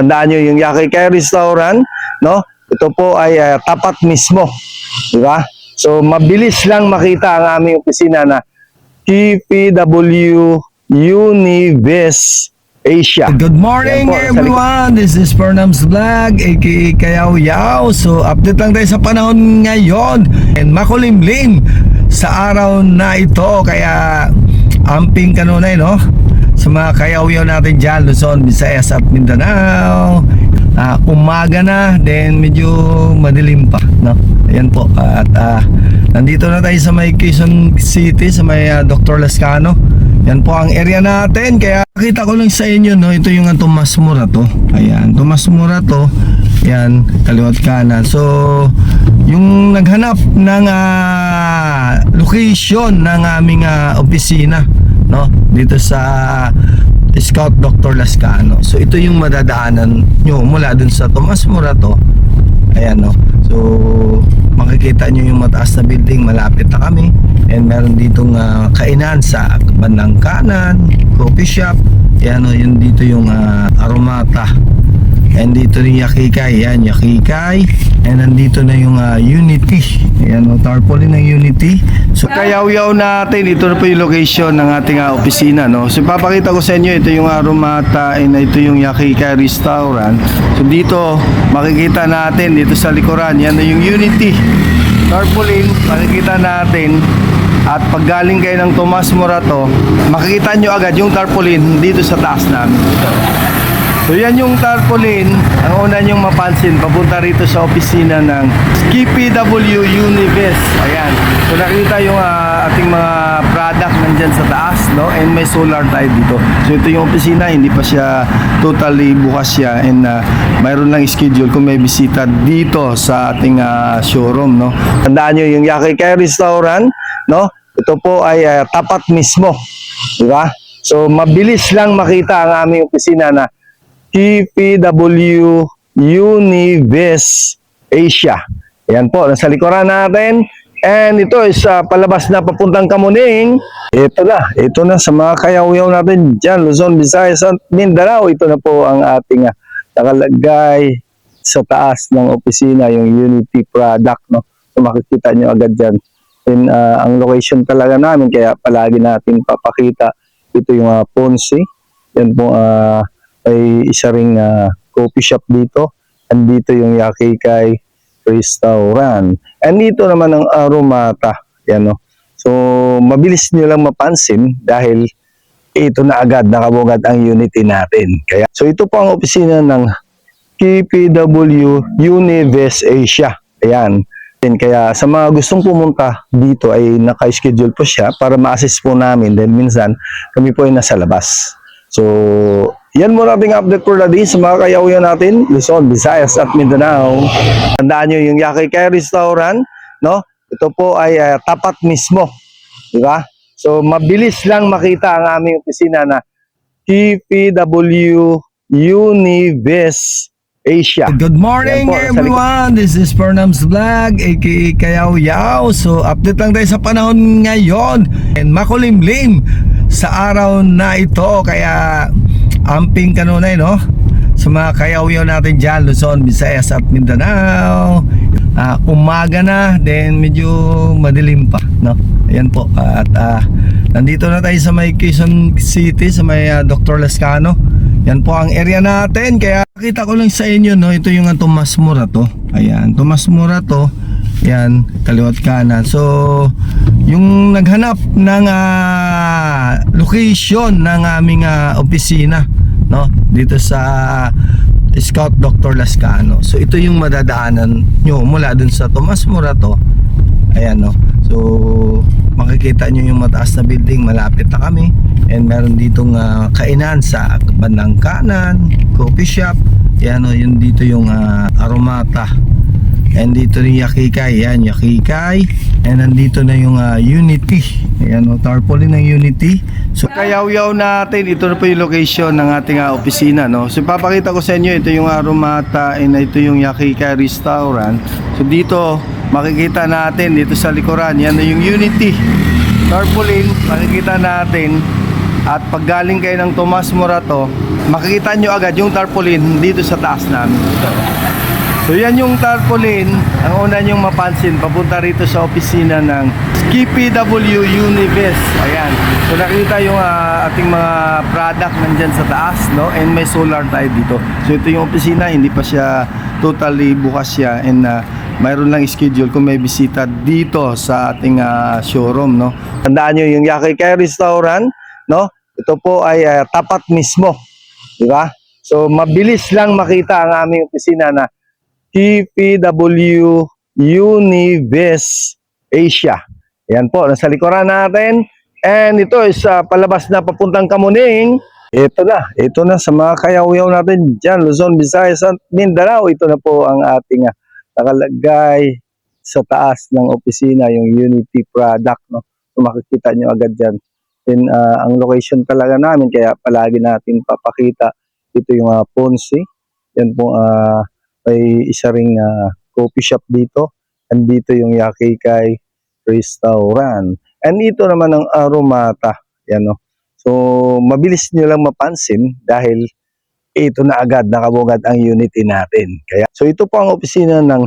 Tandaan nyo yung Yakikay Restaurant, no? Ito po ay tapat mismo, di ba? So mabilis lang makita ang aming opisina na TPW Unives Asia. Good morning everyone, this is Fernam's Vlog aka Kayaw Yaw. So update lang tayo sa panahon ngayon and makulimlim sa araw na ito, kaya amping kanunay no sa mga kayaw-yaw natin dyan, Luzon, Visayas at Mindanao. Umaga na, then medyo madilim pa, no? Ayan po, at nandito na tayo sa may Quezon City, sa may Dr. Lascano. Yan po ang area natin, kaya nakita ko lang sa inyo, no? Ito yung Tomas Morato. Ayan, Tomas Morato. Yan, kaliwat kanan. So, yung naghanap ng location ng aming opisina, no, dito sa Scout Dr. Lascano. So ito yung madadaanan nyo mula dun sa Tomas Morato. Ayan, no. So makikita nyo yung mataas na building, malapit na kami. And meron ditong kainan sa bandang kanan, coffee shop. Ayan, no, yun dito yung Aromata. And dito rin Yakikay. Ayan, Yakikay. And nandito na yung Unity. Ayan, tarpaulin ng Unity. So kayaw-yaw natin, ito na po yung location ng ating opisina, no? So papakita ko sa inyo, ito yung Aromata and ito yung Yakikay Restaurant. So dito makikita natin dito sa likuran, yan na yung Unity tarpaulin, makikita natin. At pag galing kayo ng Tomas Morato, makikita nyo agad yung tarpaulin dito sa taas namin. So yan yung tarpaulin, ang una nyong mapansin papunta rito sa opisina ng TPW Unives. Ayan, so nakita yung ating mga product nandyan sa taas, no? And may solar tayo dito. So ito yung opisina, hindi pa siya totally bukas siya, and mayroon lang schedule kung may bisita dito sa ating showroom, no? Tandaan nyo yung Yakikay Restaurant, no? Ito po ay tapat mismo, di ba? So mabilis lang makita ang aming opisina na TPW Unives Asia. Ayan po, nasa likuran natin. And ito is palabas na papuntang Kamuning. Ito na sa mga kayaw-yaw natin dyan, Luzon, Visayas at Mindanao. Ito na po ang ating nakalagay sa taas ng opisina, yung Unity product, no? So makikita nyo agad dyan. And ang location talaga namin, kaya palagi natin papakita. Ito yung Ponce. Yan po ay isa ring coffee shop dito. Andito yung Yakikay Restaurant. And dito naman ang Aromata. Yan, no? So, mabilis nyo lang mapansin dahil ito na agad, nakabugad ang Unity natin. Kaya, so ito po ang opisina ng TPW Unives Asia. Ayan. Kaya sa mga gustong pumunta dito ay naka-schedule po siya para ma-assist po namin. Dahil minsan kami po ay nasa labas. So, yan muna ating update for the day sa mga kayaw-yaw natin, Luzon, Visayas at Mindanao. Tandaan nyo yung Yakikay Restaurant, no? Ito po ay tapat mismo, di ba? So mabilis lang makita ang aming opisina na TPW Unives Asia. Good morning everyone, this is Fernam's Vlog aka Kayaw Yaw. So update lang tayo sa panahon ngayon and makulimlim sa araw na ito, kaya amping kanunay no sa mga kayaw-yaw natin dyan, Luzon, Visayas at Mindanao. Umaga na, then medyo madilim pa, no? Ayan po, at nandito na tayo sa may Quezon City, sa may Dr. Lascano. Yan po ang area natin, kaya nakita ko lang sa inyo, no? Ito yung Tomas Morato. Ayan, Tomas Morato. Yan, kaliwat kanan. So yung naghanap ng location ng aming opisina, no, dito sa Scout Dr. Lascano. So ito yung madadaanan nyo mula dun sa Tomas Morato. Ayan, no. So makikita nyo yung mataas na building, malapit na kami. And meron ditong kainan sa bandang kanan, coffee shop. Ayan, no, yun dito yung Aromata. And dito rin Yakikay. Ayan, Yakikay. And nandito na yung Unity. Ayan, tarpaulin ng Unity. So kayaw-yaw natin, ito na po yung location ng ating opisina, no? So papakita ko sa inyo, ito yung Aromata and ito yung Yakikay Restaurant. So dito makikita natin dito sa likuran, yan na yung Unity tarpaulin, makikita natin. At pag galing kayo ng Tomas Morato, makikita nyo agad yung tarpaulin dito sa taas namin. So yan yung tarpaulin, ang una nyong mapansin, papunta rito sa opisina ng KPW Univest. Ayan. So nakita yung ating mga product nandyan sa taas, no? And may solar tayo dito. So ito yung opisina, hindi pa siya totally bukas siya, and mayroon lang schedule kung may bisita dito sa ating showroom, no? Tandaan nyo yung Yakay Restaurant, no? Ito po ay tapat mismo, di ba? So mabilis lang makita ang aming opisina na KPW Univest Asia. Yan po, nasa likuran natin. And ito is palabas na papuntang Kamuning. Ito na sa mga kayaw-yaw natin dyan, Luzon, Visayas at Mindanao. Ito na po ang ating nakalagay sa taas ng opisina, yung Unity product, no? So, makikita nyo agad dyan. Then, ang location talaga namin, kaya palagi natin papakita. Ito yung Ponce. Yan po, may isa ring coffee shop dito. And dito yung Yakay Restaurant. And ito naman ang Aromata. Yan, no? So, mabilis nyo lang mapansin dahil ito na agad nakabungad ang Unity natin. Kaya, so ito po ang opisina ng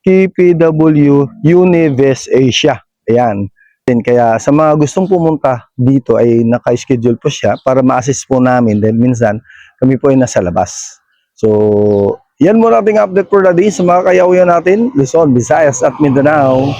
KPW Univest Asia. Ayan. Kaya sa mga gustong pumunta dito ay naka-schedule po siya para ma-assist po namin dahil minsan kami po ay nasa labas. So, yan muna ating update for the day sa mga kayawian natin, Luzon, Visayas at Mindanao.